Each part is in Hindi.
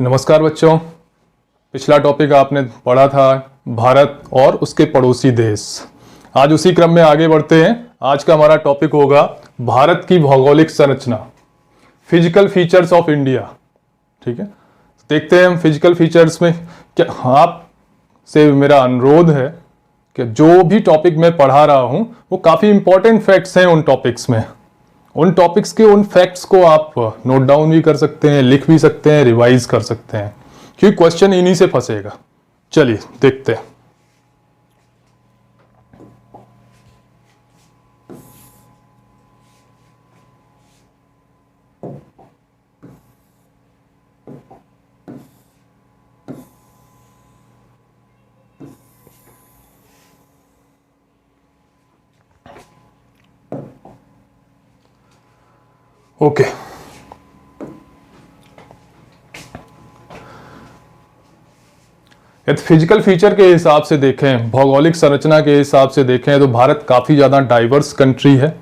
नमस्कार बच्चों। पिछला टॉपिक आपने पढ़ा था भारत और उसके पड़ोसी देश। आज उसी क्रम में आगे बढ़ते हैं। आज का हमारा टॉपिक होगा भारत की भौगोलिक संरचना, फिजिकल फीचर्स ऑफ इंडिया। ठीक है, देखते हैं हम फिजिकल फीचर्स में क्या। आप से मेरा अनुरोध है कि जो भी टॉपिक मैं पढ़ा रहा हूं वो काफ़ी इंपॉर्टेंट फैक्ट्स हैं। उन टॉपिक्स में, उन टॉपिक्स के उन फैक्ट्स को आप नोट डाउन भी कर सकते हैं, लिख भी सकते हैं, रिवाइज कर सकते हैं, क्योंकि क्वेश्चन इन्हीं से फंसेगा। चलिए देखते हैं। ओके, यदि फिजिकल फीचर के हिसाब से देखें, भौगोलिक संरचना के हिसाब से देखें तो भारत काफ़ी ज़्यादा डाइवर्स कंट्री है।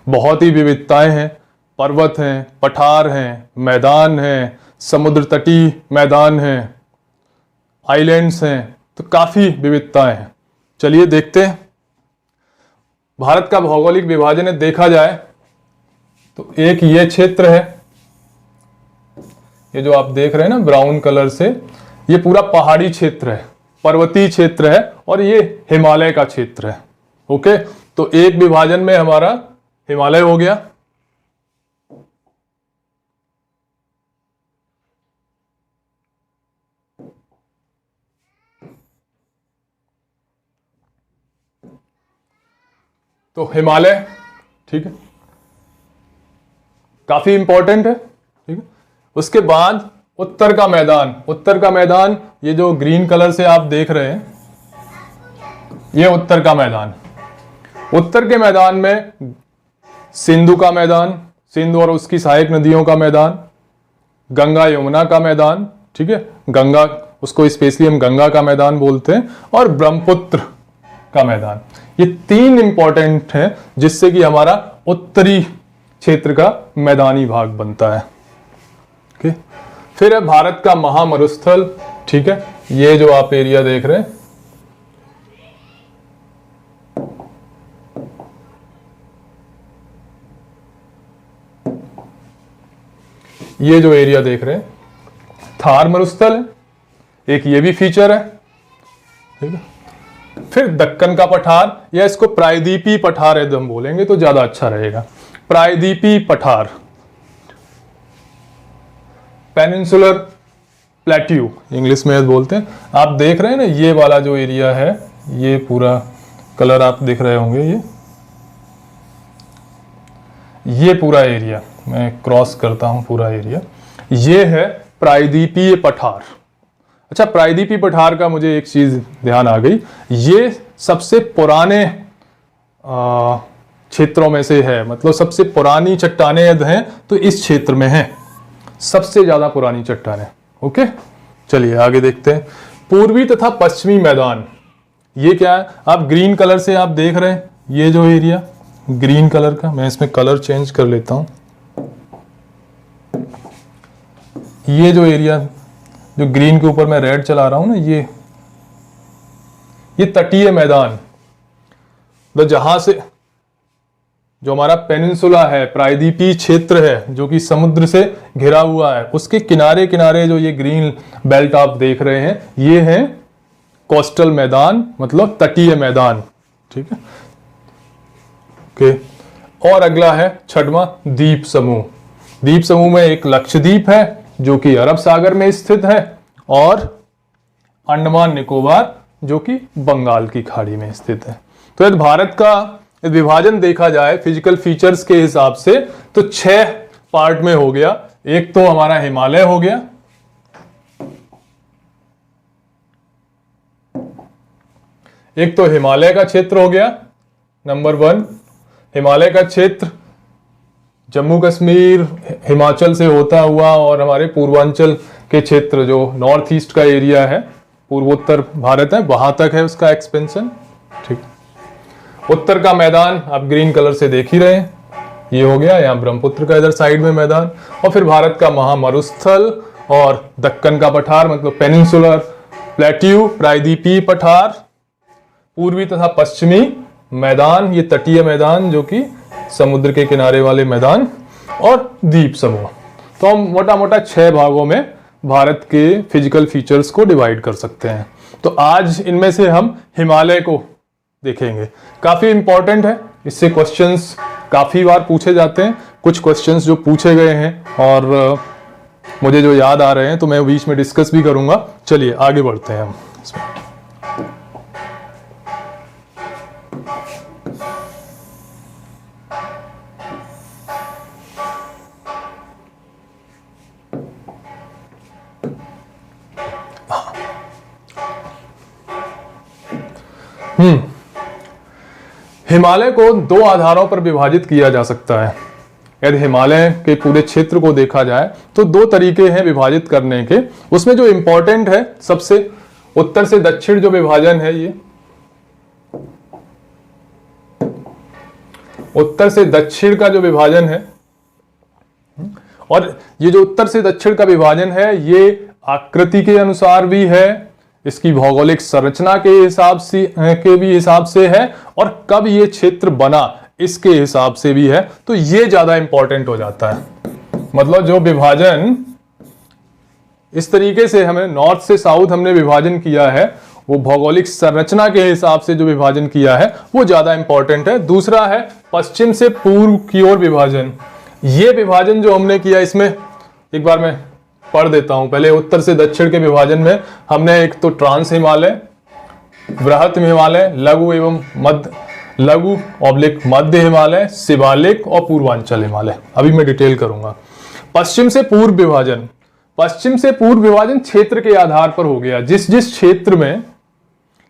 बहुत ही विविधताएं हैं, पर्वत हैं, पठार हैं, मैदान हैं, समुद्र तटीय मैदान हैं, आइलैंड्स हैं, तो काफ़ी विविधताएं हैं। चलिए देखते हैं। भारत का भौगोलिक विभाजन देखा जाए तो एक ये क्षेत्र है, ये जो आप देख रहे हैं ना ब्राउन कलर से, ये पूरा पहाड़ी क्षेत्र है, पर्वतीय क्षेत्र है, और ये हिमालय का क्षेत्र है। ओके, तो एक विभाजन में हमारा हिमालय हो गया। तो हिमालय, ठीक है, काफी इंपॉर्टेंट है। ठीक है, उसके बाद उत्तर का मैदान। उत्तर का मैदान, ये जो ग्रीन कलर से आप देख रहे हैं, ये उत्तर का मैदान। उत्तर के मैदान में सिंधु का मैदान, सिंधु और उसकी सहायक नदियों का मैदान, गंगा यमुना का मैदान, ठीक है, गंगा, उसको स्पेशली हम गंगा का मैदान बोलते हैं, और ब्रह्मपुत्र का मैदान। ये तीन इंपॉर्टेंट हैं जिससे कि हमारा उत्तरी क्षेत्र का मैदानी भाग बनता है। ओके, फिर है भारत का महामरुस्थल। ठीक है, ये जो आप एरिया देख रहे हैं, ये जो एरिया देख रहे हैं थार मरुस्थल है, एक ये भी फीचर है। ठीक है, फिर दक्कन का पठार, या इसको प्रायद्वीपीय पठार यदि हम बोलेंगे तो ज्यादा अच्छा रहेगा। प्रायद्वीपीय पठार, पेनिनसुलर प्लेट्यू इंग्लिश में बोलते हैं। आप देख रहे हैं ना, ये वाला जो एरिया है, ये पूरा कलर आप देख रहे होंगे, ये पूरा एरिया, मैं क्रॉस करता हूं पूरा एरिया, ये है प्रायद्वीपीय पठार। अच्छा, प्रायद्वीपीय पठार का मुझे एक चीज ध्यान आ गई, ये सबसे पुराने क्षेत्रों में से है, मतलब सबसे पुरानी चट्टानें यदि हैं तो इस क्षेत्र में है, सबसे ज्यादा पुरानी चट्टानें। ओके, चलिए आगे देखते हैं। पूर्वी तथा पश्चिमी मैदान, ये क्या है, आप ग्रीन कलर से आप देख रहे हैं, ये जो एरिया ग्रीन कलर का, मैं इसमें कलर चेंज कर लेता हूं। ये जो एरिया जो ग्रीन के ऊपर मैं रेड चला रहा हूं ना, ये तटीय मैदान, तो जहां से जो हमारा पेनिनसुला है, प्रायद्वीपीय क्षेत्र है जो कि समुद्र से घिरा हुआ है, उसके किनारे किनारे जो ये ग्रीन बेल्ट आप देख रहे हैं, ये है कोस्टल मैदान, मतलब तटीय मैदान। ठीक है, ओके, और अगला है छठवां द्वीप समूह। द्वीप समूह में एक लक्षद्वीप है जो कि अरब सागर में स्थित है, और अंडमान निकोबार जो कि बंगाल की खाड़ी में स्थित है। तो यदि भारत का विभाजन देखा जाए फिजिकल फीचर्स के हिसाब से तो 6 पार्ट में हो गया। एक तो हमारा हिमालय हो गया, एक तो हिमालय का क्षेत्र हो गया, नंबर 1। हिमालय का क्षेत्र जम्मू कश्मीर, हिमाचल से होता हुआ और हमारे पूर्वांचल के क्षेत्र जो नॉर्थ ईस्ट का एरिया है, पूर्वोत्तर भारत है, वहां तक है उसका एक्सपेंशन। ठीक, उत्तर का मैदान आप ग्रीन कलर से देख ही रहे हैं, ये हो गया, यहाँ ब्रह्मपुत्र का इधर साइड में मैदान। और फिर भारत का महामरुस्थल और दक्कन का पठार मतलब पेनिनसुलर प्लेट्यू, प्रायद्वीपीय पठार, पूर्वी तथा पश्चिमी मैदान, ये तटीय मैदान जो कि समुद्र के किनारे वाले मैदान, और द्वीप समूह। तो हम मोटा मोटा 6 भागों में भारत के फिजिकल फीचर्स को डिवाइड कर सकते हैं। तो आज इनमें से हम हिमालय को देखेंगे। काफी इंपॉर्टेंट है, इससे क्वेश्चंस काफी बार पूछे जाते हैं। कुछ क्वेश्चंस जो पूछे गए हैं और मुझे जो याद आ रहे हैं तो मैं बीच में डिस्कस भी करूंगा। चलिए आगे बढ़ते हैं हम इसमें। हिमालय को 2 आधारों पर विभाजित किया जा सकता है। यदि हिमालय के पूरे क्षेत्र को देखा जाए तो 2 तरीके हैं विभाजित करने के। उसमें जो इंपॉर्टेंट है, सबसे उत्तर से दक्षिण जो विभाजन है, ये उत्तर से दक्षिण का जो विभाजन है, और ये जो उत्तर से दक्षिण का विभाजन है ये आकृति के अनुसार भी है, इसकी भौगोलिक संरचना के हिसाब से है, और कब ये क्षेत्र बना इसके हिसाब से भी है। तो ये ज्यादा इंपॉर्टेंट हो जाता है। मतलब जो विभाजन इस तरीके से हमें नॉर्थ से साउथ हमने विभाजन किया है, वो भौगोलिक संरचना के हिसाब से जो विभाजन किया है वो ज्यादा इंपॉर्टेंट है। दूसरा है पश्चिम से पूर्व की ओर विभाजन। ये विभाजन जो हमने किया, इसमें एक बार मैं पढ़ देता हूं। पहले उत्तर से दक्षिण के विभाजन में हमने एक तो ट्रांस हिमालय, बृहत हिमालय, लघु मध्य हिमालय, शिवालिक और पूर्वांचल हिमालय। अभी मैं डिटेल करूंगा। पश्चिम से पूर्व विभाजन, पश्चिम से पूर्व विभाजन क्षेत्र के आधार पर हो गया। जिस जिस क्षेत्र में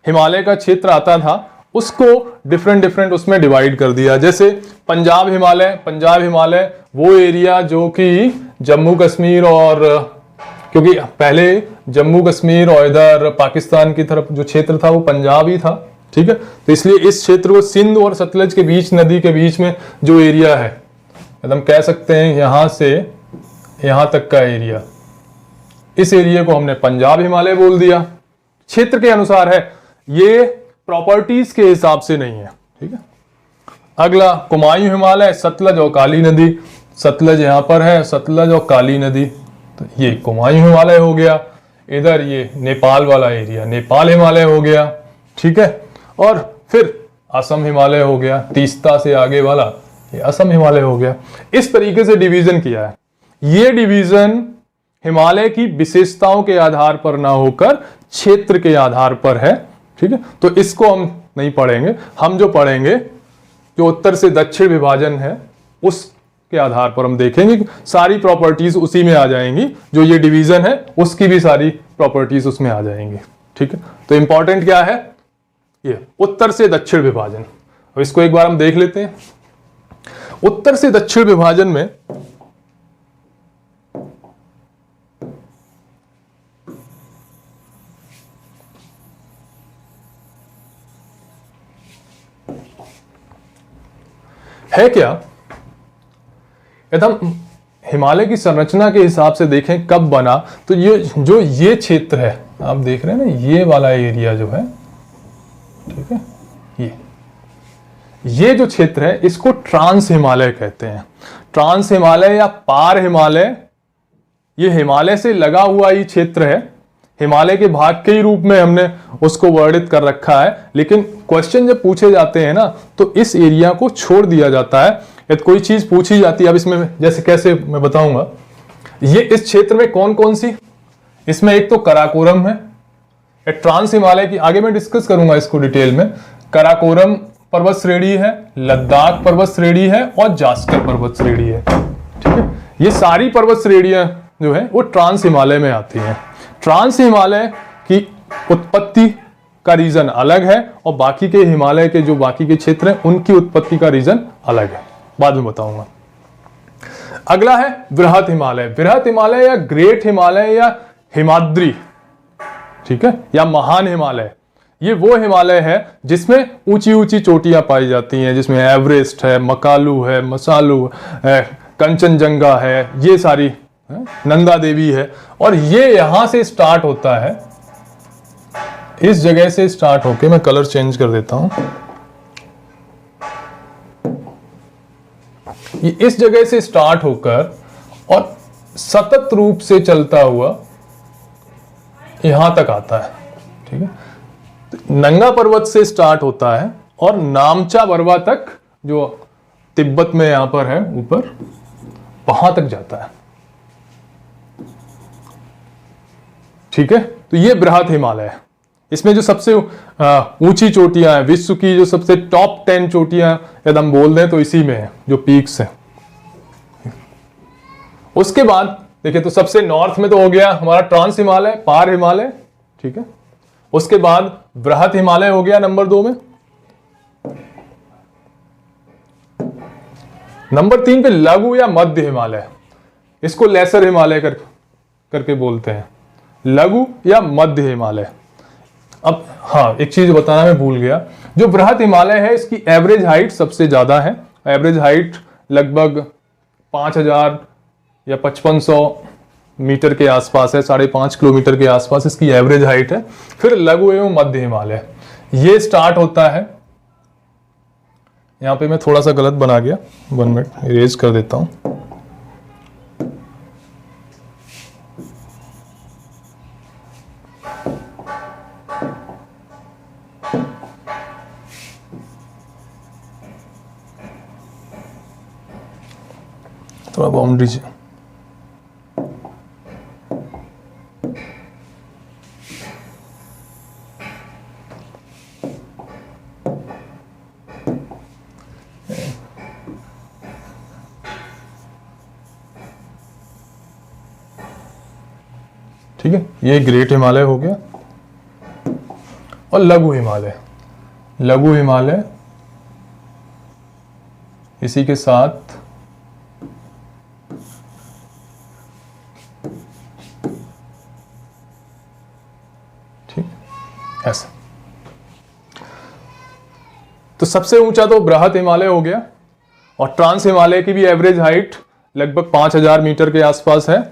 हिमालय का क्षेत्र आता था उसको डिफरेंट उसमें डिवाइड कर दिया। जैसे पंजाब हिमालय वो एरिया जो कि जम्मू कश्मीर, और क्योंकि पहले जम्मू कश्मीर और इधर पाकिस्तान की तरफ जो क्षेत्र था वो पंजाब ही था, ठीक है। तो इसलिए इस क्षेत्र को सिंध और सतलज के बीच, नदी के बीच में जो एरिया है, हम कह सकते हैं यहां से यहां तक का एरिया, इस एरिया को हमने पंजाब हिमालय बोल दिया। क्षेत्र के अनुसार है, ये प्रॉपर्टीज के हिसाब से नहीं है, ठीक है। अगला कुमायूं हिमालय, सतलज और काली नदी। सतलज यहां पर है, सतलज और काली नदी, तो ये कुमायूं हिमालय हो गया। इधर ये नेपाल वाला एरिया नेपाल हिमालय हो गया, ठीक है। और फिर असम हिमालय हो गया, तीस्ता से आगे वाला ये असम हिमालय हो गया। इस तरीके से डिवीजन किया है। ये डिवीजन हिमालय की विशेषताओं के आधार पर ना होकर क्षेत्र के आधार पर है, ठीक है। तो इसको हम नहीं पढ़ेंगे। हम जो पढ़ेंगे, जो उत्तर से दक्षिण विभाजन है, उसके आधार पर हम देखेंगे कि सारी प्रॉपर्टीज उसी में आ जाएंगी। जो ये डिवीजन है उसकी भी सारी प्रॉपर्टीज उसमें आ जाएंगी, ठीक है। तो इंपॉर्टेंट क्या है, ये उत्तर से दक्षिण विभाजन। अब इसको एक बार हम देख लेते हैं। उत्तर से दक्षिण विभाजन में है क्या, यदि हम हिमालय की संरचना के हिसाब से देखें कब बना, तो ये क्षेत्र है, आप देख रहे हैं ना, ये वाला एरिया जो है, ठीक है, ये जो क्षेत्र है इसको ट्रांस हिमालय कहते हैं। ट्रांस हिमालय या पार हिमालय, ये हिमालय से लगा हुआ ही क्षेत्र है। हिमालय के भाग के ही रूप में हमने उसको वर्णित कर रखा है। लेकिन क्वेश्चन जब पूछे जाते हैं ना, तो इस एरिया को छोड़ दिया जाता है। यदि कोई चीज पूछी जाती है, अब इसमें जैसे कैसे मैं बताऊंगा, ये इस क्षेत्र में कौन कौन सी, इसमें एक तो कराकोरम है, ट्रांस हिमालय की आगे मैं डिस्कस करूंगा इसको डिटेल में। कराकोरम पर्वत श्रेणी है, लद्दाख पर्वत श्रेणी है और जास्कर पर्वत श्रेणी है, ठीक है। ये सारी पर्वत श्रेणियां जो है वो ट्रांस हिमालय में आती हैं। ट्रांस हिमालय की उत्पत्ति का रीजन अलग है और बाकी के हिमालय के जो बाकी के क्षेत्र हैं उनकी उत्पत्ति का रीजन अलग है, बाद में बताऊंगा। अगला है बृहत हिमालय। बृहत हिमालय या ग्रेट हिमालय या हिमाद्री, ठीक है, या महान हिमालय। ये वो हिमालय है जिसमें ऊंची ऊंची चोटियां पाई जाती हैं, जिसमें एवरेस्ट है, मकालू है, मसालू है, कंचनजंगा है, ये सारी नंदा देवी है, और ये यहां से स्टार्ट होता है, इस जगह से स्टार्ट होके, मैं कलर चेंज कर देता हूं, ये इस जगह से स्टार्ट होकर और सतत रूप से चलता हुआ यहां तक आता है। ठीक है, नंगा पर्वत से स्टार्ट होता है और नामचा बरवा तक, जो तिब्बत में यहां पर है ऊपर, वहां तक जाता है। ठीक है, तो ये बृहत हिमालय है। इसमें जो सबसे ऊंची चोटियां हैं, विश्व की जो सबसे टॉप 10 चोटियां यदि हम बोल दें तो इसी में है, जो पीक्स है। उसके बाद देखिए, तो सबसे नॉर्थ में तो हो गया हमारा ट्रांस हिमालय, पार हिमालय। ठीक है, उसके बाद बृहत हिमालय हो गया नंबर 2 में। नंबर 3 पे लघु या मध्य हिमालय, इसको लेसर हिमालय करके बोलते हैं, लघु या मध्य हिमालय। अब हाँ, एक चीज बताना मैं भूल गया, जो बृहत हिमालय है इसकी एवरेज हाइट सबसे ज्यादा है। एवरेज हाइट लगभग 5000 या 5500 मीटर के आसपास है, 5.5 किलोमीटर के आसपास इसकी एवरेज हाइट है। फिर लघु एवं मध्य हिमालय ये स्टार्ट होता है, यहां पे मैं थोड़ा सा गलत बना गया, 1 मिनट इरेज कर देता हूं। थोड़ा बाउंड्री से ठीक है, ये ग्रेट हिमालय हो गया। और लघु हिमालय, लघु हिमालय इसी के साथ ठीक ऐसा। तो सबसे ऊंचा तो बृहत हिमालय हो गया, और ट्रांस हिमालय की भी एवरेज हाइट लगभग 5000 मीटर के आसपास है।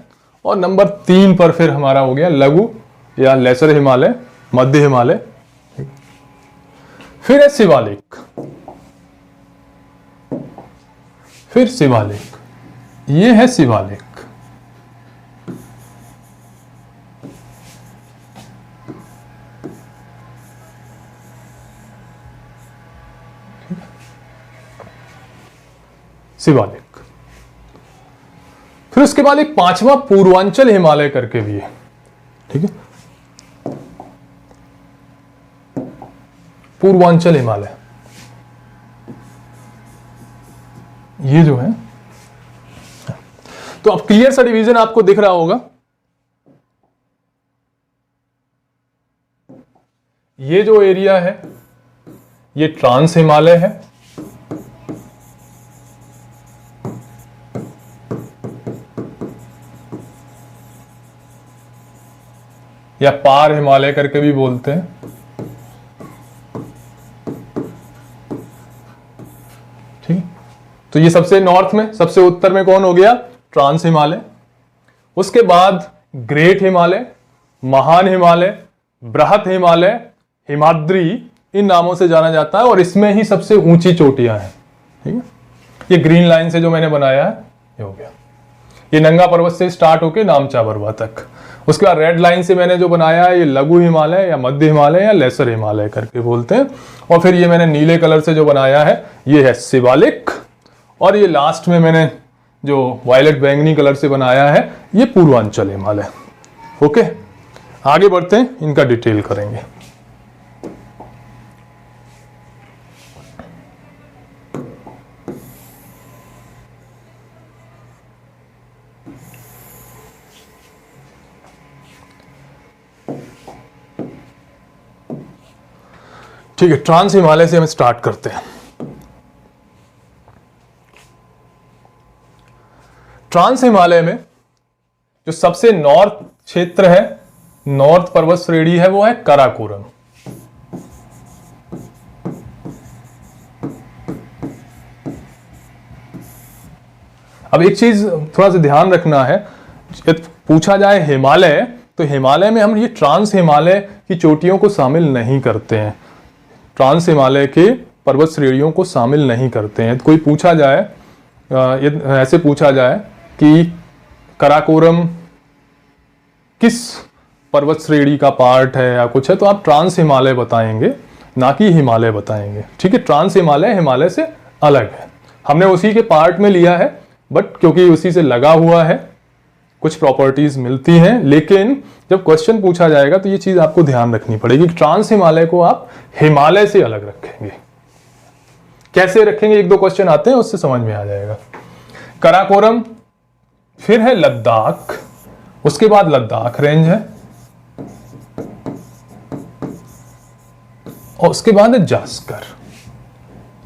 और नंबर 3 पर फिर हमारा हो गया लघु या लेसर हिमालय, मध्य हिमालय। फिर है शिवालिक, फिर शिवालिक, ये है शिवालिक। शिवालिक। फिर उसके बाद एक 5वां पूर्वांचल हिमालय करके भी है। ठीक है, पूर्वांचल हिमालय ये जो है, तो अब क्लियर सा डिवीजन आपको दिख रहा होगा। ये जो एरिया है ये ट्रांस हिमालय है, या पार हिमालय करके भी बोलते हैं। ठीक, तो ये सबसे नॉर्थ में, सबसे उत्तर में कौन हो गया? ट्रांस हिमालय। उसके बाद ग्रेट हिमालय, महान हिमालय, बृहत हिमालय, हिमाद्री, इन नामों से जाना जाता है, और इसमें ही सबसे ऊंची चोटियां हैं। ठीक है, ये ग्रीन लाइन से जो मैंने बनाया है ये हो गया, ये नंगा पर्वत से स्टार्ट होके नामचा बरवा तक। उसके बाद रेड लाइन से मैंने जो बनाया है ये लघु हिमालय या मध्य हिमालय या लेसर हिमालय करके बोलते हैं। और फिर ये मैंने नीले कलर से जो बनाया है ये है शिवालिक, और ये लास्ट में मैंने जो वायलेट बैंगनी कलर से बनाया है ये पूर्वांचल हिमालय। ओके, आगे बढ़ते हैं, इनका डिटेल करेंगे। ठीक है, ट्रांस हिमालय से हम स्टार्ट करते हैं। ट्रांस हिमालय में जो सबसे नॉर्थ क्षेत्र है, नॉर्थ पर्वत श्रेणी है, वो है काराकोरम। अब एक चीज थोड़ा सा ध्यान रखना है, पूछा जाए हिमालय, तो हिमालय में हम ये ट्रांस हिमालय की चोटियों को शामिल नहीं करते हैं, ट्रांस हिमालय के पर्वत श्रेणियों को शामिल नहीं करते हैं। कोई पूछा जाए, ऐसे पूछा जाए कि कराकोरम किस पर्वत श्रेणी का पार्ट है या कुछ है, तो आप ट्रांस हिमालय बताएंगे, ना कि हिमालय बताएंगे। ठीक है, ट्रांस हिमालय हिमालय से अलग है, हमने उसी के पार्ट में लिया है, बट क्योंकि उसी से लगा हुआ है कुछ प्रॉपर्टीज मिलती हैं, लेकिन जब क्वेश्चन पूछा जाएगा तो ये चीज आपको ध्यान रखनी पड़ेगी, ट्रांस हिमालय को आप हिमालय से अलग रखेंगे। कैसे रखेंगे, एक दो क्वेश्चन आते हैं, उससे समझ में आ जाएगा। कराकोरम, फिर है लद्दाख, उसके बाद लद्दाख रेंज है, और उसके बाद है जास्कर,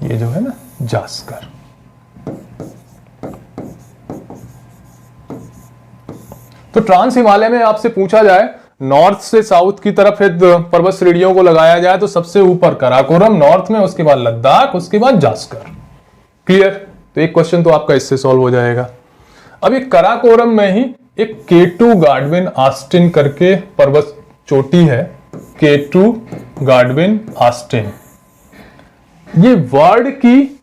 ये जो है ना जास्कर। तो ट्रांस हिमालय में आपसे पूछा जाए नॉर्थ से साउथ की तरफ पर्वत श्रेणियों को लगाया जाए तो सबसे ऊपर कराकोरम नॉर्थ में, उसके बाद लद्दाख, उसके बाद जास्कर। क्लियर? तो एक क्वेश्चन तो आपका इससे सॉल्व हो जाएगा। अब ये कराकोरम में ही एक K2 गाडविन ऑस्टिन करके पर्वत चोटी है, K2 गाडविन ऑस्टिन। ये वर्ल्ड की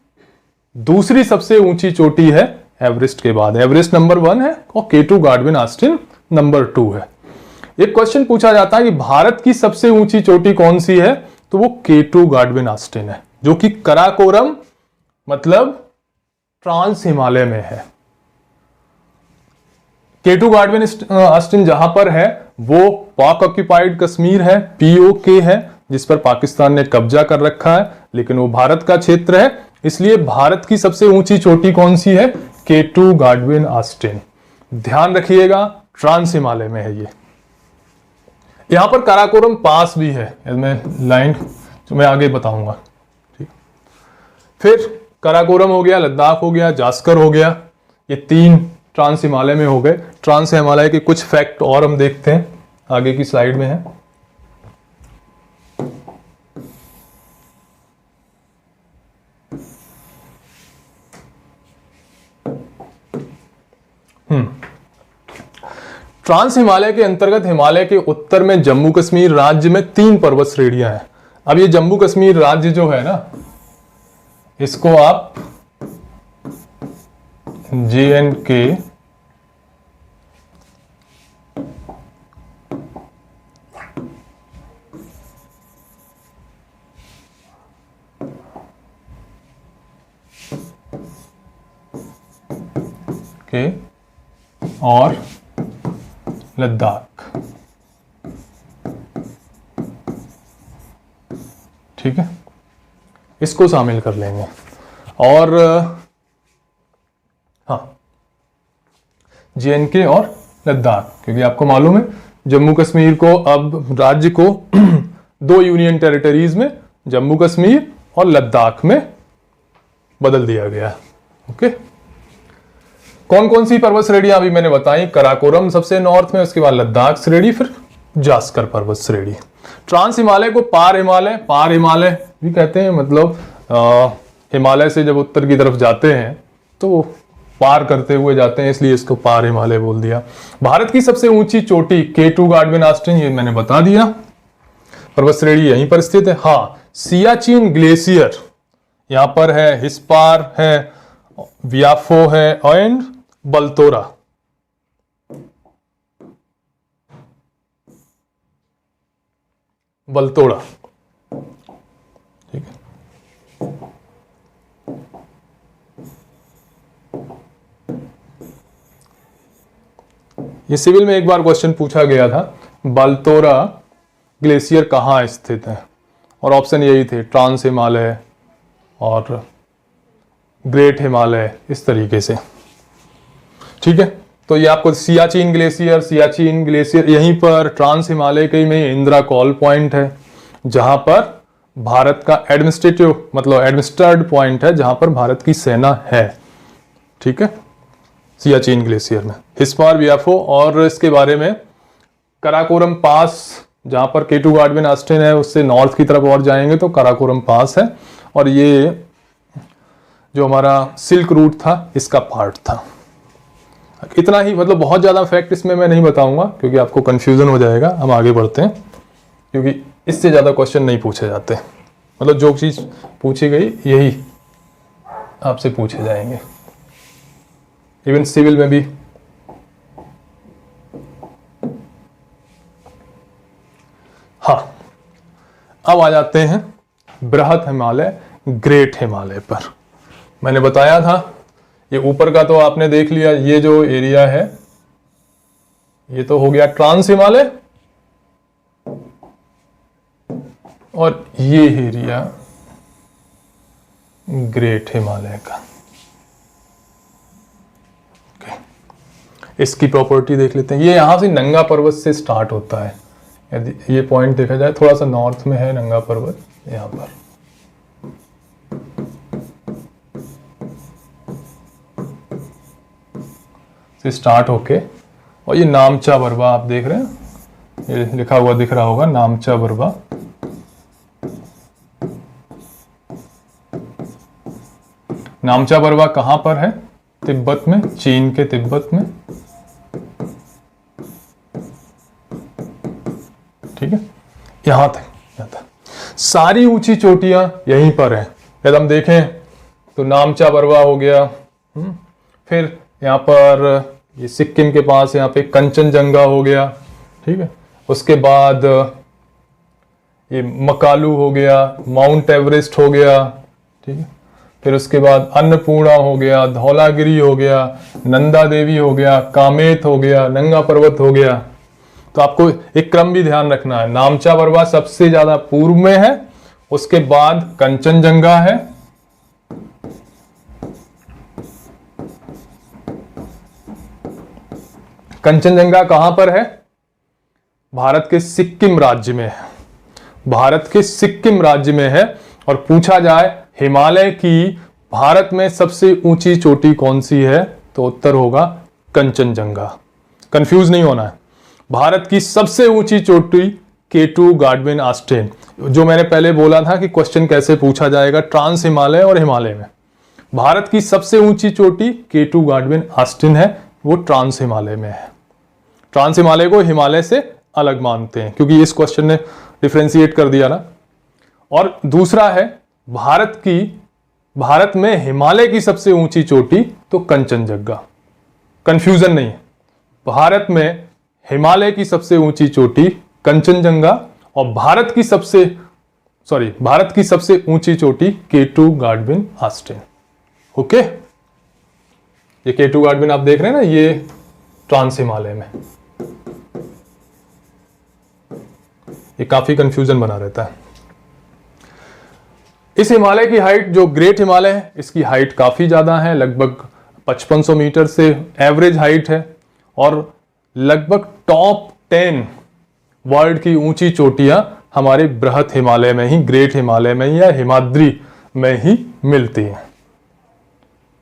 दूसरी सबसे ऊंची चोटी है एवरेस्ट के बाद, एवरेस्ट नंबर 1 है और K2 गाडविन ऑस्टिन नंबर 2 है। एक क्वेश्चन पूछा जाता है कि भारत की सबसे ऊंची चोटी कौन सी है, तो वो K2 गाडविन ऑस्टिन है, जो कि कराकोरम मतलब ट्रांस हिमालय में है। K2 गाडविन ऑस्टिन जहां पर है वो पाक ऑक्यूपाइड कश्मीर है, POK है, जिस पर पाकिस्तान ने कब्जा कर रखा है, लेकिन वो भारत का क्षेत्र है, इसलिए भारत की सबसे ऊंची चोटी कौन सी है, K2 गाडविन ऑस्टिन। ध्यान रखिएगा ट्रांस हिमालय में है ये। यहां पर कराकोरम पास भी है, मैं लाइन जो मैं आगे बताऊंगा। ठीक, फिर कराकोरम हो गया, लद्दाख हो गया, जास्कर हो गया, ये 3 ट्रांस हिमालय में हो गए। ट्रांस हिमालय के कुछ फैक्ट और हम देखते हैं, आगे की स्लाइड में है। ट्रांस हिमालय के अंतर्गत हिमालय के उत्तर में जम्मू कश्मीर राज्य में 3 पर्वत श्रेणियां हैं। अब ये जम्मू कश्मीर राज्य जो है ना, इसको आप JNK के और लद्दाख, ठीक है, इसको शामिल कर लेंगे। और हाँ, JNK और लद्दाख, क्योंकि आपको मालूम है जम्मू कश्मीर को, अब राज्य को 2 यूनियन टेरिटरीज में जम्मू कश्मीर और लद्दाख में बदल दिया गया। ओके, कौन कौन सी पर्वत श्रेणियां अभी मैंने बताई, कराकोरम सबसे नॉर्थ में, उसके बाद लद्दाख श्रेणी, फिर जास्कर पर्वत श्रेणी। ट्रांस हिमालय को पार हिमालय भी कहते हैं, मतलब हिमालय से जब उत्तर की तरफ जाते हैं तो पार करते हुए जाते हैं, इसलिए इसको पार हिमालय बोल दिया। भारत की सबसे ऊंची चोटी K2 गाडविन ऑस्टिन, ये मैंने बता दिया, पर्वत श्रेणी यहीं पर स्थित है। हाँ, सियाचिन ग्लेशियर यहां पर है, हिस्पार है, व्याफो है एंड बलतोरा। बलतोड़ा, ठीक है। ये सिविल में एक बार क्वेश्चन पूछा गया था, बलतोरा ग्लेशियर कहाँ स्थित है, और ऑप्शन यही थे ट्रांस हिमालय और ग्रेट हिमालय, इस तरीके से। ठीक है, तो ये आपको सियाचिन ग्लेशियर यहीं पर ट्रांस हिमालय के में इंदिरा कॉल पॉइंट है, जहां पर भारत का एडमिनिस्ट्रेटिव मतलब एडमिनिस्ट्रेड पॉइंट है, जहां पर भारत की सेना है। ठीक है, सियाचिन ग्लेशियर में हिस्पार, व्याफो, और इसके बारे में कराकोरम पास, जहां पर K2 गाडविन ऑस्टिन है, उससे नॉर्थ की तरफ और जाएंगे तो कराकोरम पास है, और ये जो हमारा सिल्क रूट था इसका पार्ट था। इतना ही, मतलब बहुत ज़्यादा फैक्ट इसमें मैं नहीं बताऊंगा क्योंकि आपको कंफ्यूजन हो जाएगा। हम आगे बढ़ते हैं क्योंकि इससे ज़्यादा क्वेश्चन नहीं पूछे जाते, मतलब जो चीज़ पूछी गई यही आपसे पूछे जाएंगे, इवन सिविल में भी। हाँ, अब आ जाते हैं बृहत हिमालय, ग्रेट हिमालय पर। मैंने बताया था ये ऊपर का तो आपने देख लिया, ये जो एरिया है ये तो हो गया ट्रांस हिमालय, और ये एरिया ग्रेट हिमालय का। इसकी प्रॉपर्टी देख लेते हैं। ये यहां से नंगा पर्वत से स्टार्ट होता है, यदि ये पॉइंट देखा जाए थोड़ा सा नॉर्थ में है नंगा पर्वत, यहां पर से स्टार्ट होके, और ये नामचा बरवा आप देख रहे हैं, ये लिखा हुआ दिख रहा होगा नामचा बरवा। नामचा बरवा कहां पर है? तिब्बत में, चीन के तिब्बत में। ठीक है, यहां तक जाता है। सारी ऊंची चोटियां यहीं पर है। यदि हम देखें तो नामचा बरवा हो गया, फिर यहाँ पर ये सिक्किम के पास यहाँ पे कंचनजंगा हो गया, ठीक है। उसके बाद ये मकालू हो गया, माउंट एवरेस्ट हो गया, ठीक है। फिर उसके बाद अन्नपूर्णा हो गया, धौलागिरी हो गया, नंदा देवी हो गया, कामेत हो गया, नंगा पर्वत हो गया। तो आपको एक क्रम भी ध्यान रखना है, नामचा बरवा सबसे ज्यादा पूर्व में है, उसके बाद कंचनजंगा है, कंचनजंगा कहां पर है? भारत के सिक्किम राज्य में है, भारत के सिक्किम राज्य में है। और पूछा जाए हिमालय की भारत में सबसे ऊंची चोटी कौन सी है, तो उत्तर होगा कंचनजंगा। कंफ्यूज नहीं होना है। भारत की सबसे ऊंची चोटी K2 गाडविन ऑस्टिन, जो मैंने पहले बोला था कि क्वेश्चन कैसे पूछा जाएगा ट्रांस हिमालय और हिमालय में। भारत की सबसे ऊंची चोटी K2 गाडविन ऑस्टिन है, वो ट्रांस हिमालय में है। ट्रांस हिमालय को हिमालय से अलग मानते हैं क्योंकि इस क्वेश्चन ने डिफरेंशिएट कर दिया ना। और दूसरा है भारत में हिमालय की सबसे ऊंची चोटी तो कंचनजंगा, कंफ्यूजन नहीं है। भारत में हिमालय की सबसे ऊंची चोटी कंचनजंगा, और भारत की सबसे ऊंची चोटी K2 गाडविन ऑस्टिन। ओके, ये K2 गाडविन आप देख रहे हैं ना, ये ट्रांस हिमालय में। ये काफी कंफ्यूजन बना रहता है। इस हिमालय की हाइट, जो ग्रेट हिमालय है, इसकी हाइट काफी ज्यादा है, लगभग 5500 मीटर से एवरेज हाइट है, और लगभग टॉप 10 वर्ल्ड की ऊंची चोटियां हमारे बृहत हिमालय में ही, ग्रेट हिमालय में ही या हिमाद्री में ही मिलती हैं।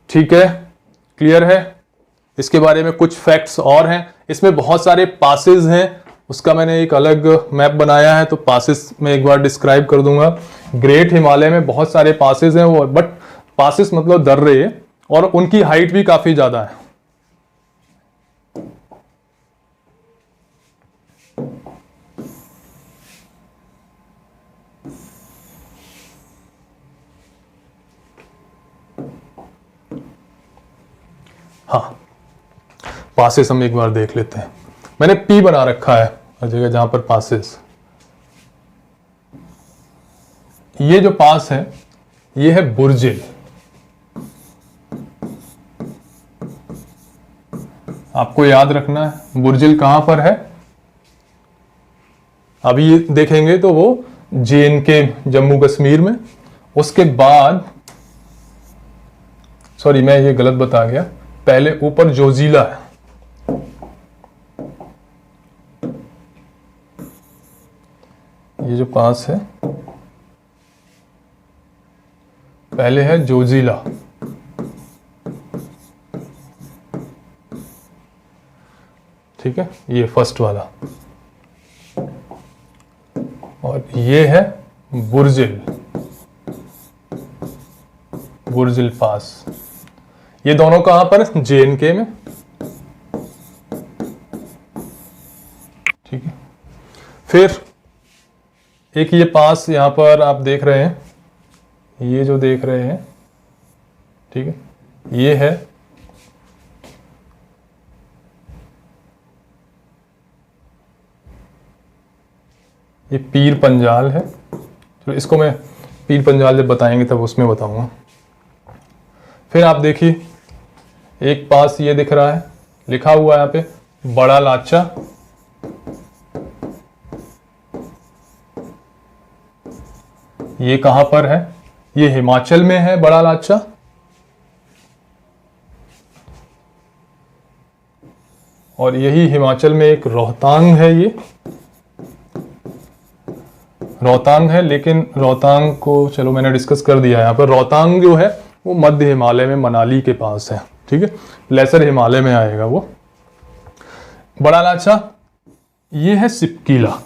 ठीक है, क्लियर है। इसके बारे में कुछ फैक्ट्स और हैं। इसमें बहुत सारे पासेस हैं, उसका मैंने एक अलग मैप बनाया है, तो पासेस में एक बार डिस्क्राइब कर दूंगा। ग्रेट हिमालय में बहुत सारे पासेस हैं, वो बट पासेस मतलब दर्रे, और उनकी हाइट भी काफी ज्यादा है। हाँ, पासेस हम एक बार देख लेते हैं। मैंने P बना रखा है हर जगह जहां पर पासेस। ये जो पास है ये है बुर्जिल। आपको याद रखना है बुर्जिल कहां पर है। अभी देखेंगे तो वो JNK जम्मू कश्मीर में। उसके बाद, सॉरी मैं ये गलत बता गया, पहले ऊपर जोजिला है, ये जो पास है पहले है जोजिला, ठीक है, ये फर्स्ट वाला, और ये है बुर्जिल, बुर्जिल पास। ये दोनों कहां पर है? JNK में। ठीक है। फिर एक ये पास यहां पर आप देख रहे हैं, ये जो देख रहे हैं, ठीक है, ये है ये पीर पंजाल है। तो इसको मैं पीर पंजाल जब बताएंगे तब उसमें बताऊंगा। फिर आप देखिए एक पास ये दिख रहा है, लिखा हुआ है यहाँ पे बड़ा लाचा। ये कहां पर है? ये हिमाचल में है बड़ा लाचा। और यही हिमाचल में एक रोहतांग है, ये रोहतांग है, लेकिन रोहतांग को चलो मैंने डिस्कस कर दिया। यहाँ पर रोहतांग जो है वो मध्य हिमालय में मनाली के पास है, ठीक है, लेसर हिमालय में आएगा वो। बड़ा लाचा ये है सिपकीला,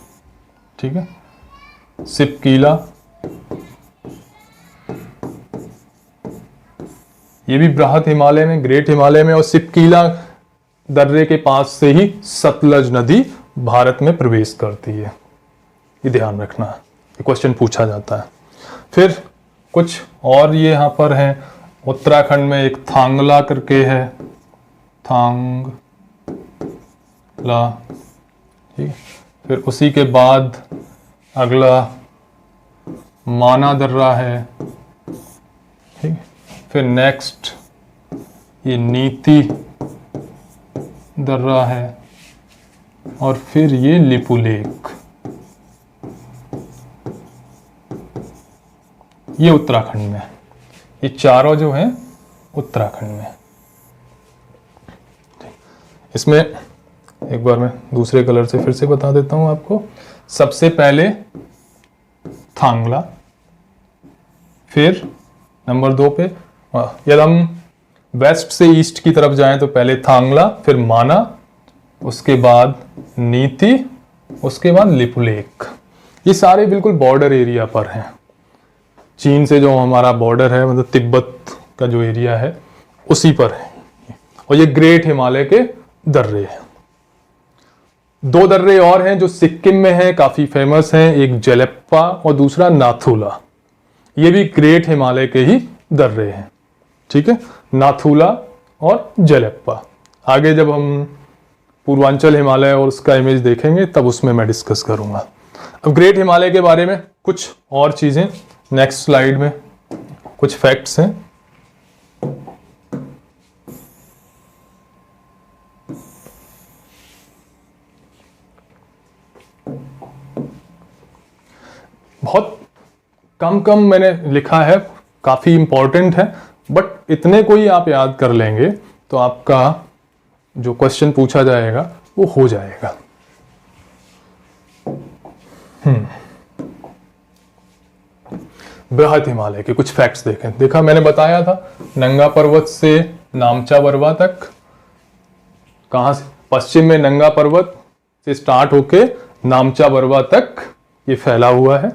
ठीक है, सिपकीला ये भी बृहद हिमालय में, ग्रेट हिमालय में, और सिपकीला दर्रे के पास से ही सतलज नदी भारत में प्रवेश करती है। ये ध्यान रखना है, ये क्वेश्चन पूछा जाता है। फिर कुछ और ये यहाँ पर है, उत्तराखंड में एक थांगला करके है, थांगला, ठीक। फिर उसी के बाद अगला माना दर्रा है, ठीक। फिर नेक्स्ट ये नीति दर्रा है, और फिर ये लिपुलेख, ये उत्तराखंड में। ये चारों जो हैं उत्तराखंड में। इसमें एक बार मैं दूसरे कलर से फिर से बता देता हूं आपको। सबसे पहले थांगला, फिर नंबर 2 पे यदि हम वेस्ट से ईस्ट की तरफ जाएं तो पहले थांगला, फिर माना, उसके बाद नीति, उसके बाद लिपुलेख। ये सारे बिल्कुल बॉर्डर एरिया पर हैं, चीन से जो हमारा बॉर्डर है, मतलब तिब्बत का जो एरिया है उसी पर है। और ये ग्रेट हिमालय के दर्रे हैं। 2 दर्रे और हैं जो सिक्किम में हैं, काफी फेमस हैं, एक जेलेप्पा और दूसरा नाथुला। ये भी ग्रेट हिमालय के ही दर्रे हैं, ठीक है, नाथुला और जेलेप्पा। आगे जब हम पूर्वांचल हिमालय और उसका इमेज देखेंगे तब उसमें मैं डिस्कस करूंगा। अब ग्रेट हिमालय के बारे में कुछ और चीजें नेक्स्ट स्लाइड में, कुछ फैक्ट्स हैं। बहुत कम मैंने लिखा है, काफी इंपॉर्टेंट है, बट इतने को ही आप याद कर लेंगे तो आपका जो क्वेश्चन पूछा जाएगा वो हो जाएगा। बृहद हिमालय के कुछ फैक्ट्स देखें। देखा मैंने बताया था नंगा पर्वत से नामचा बरवा तक, कहां से? पश्चिम में नंगा पर्वत से स्टार्ट होके नामचा बरवा तक ये फैला हुआ है।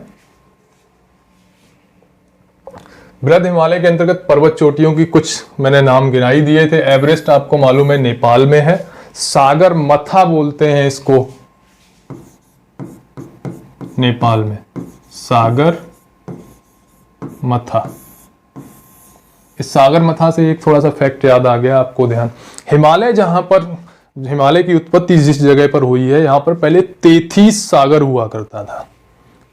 बृहद हिमालय के अंतर्गत पर्वत चोटियों की कुछ मैंने नाम गिनाई दिए थे। एवरेस्ट आपको मालूम है नेपाल में है, सागर मथा बोलते हैं इसको, नेपाल में सागर मथा। इस सागर मथा से एक थोड़ा सा फैक्ट याद आ गया आपको, ध्यान। हिमालय जहां पर, हिमालय की उत्पत्ति जिस जगह पर हुई है, यहां पर पहले तेथीस सागर हुआ करता था।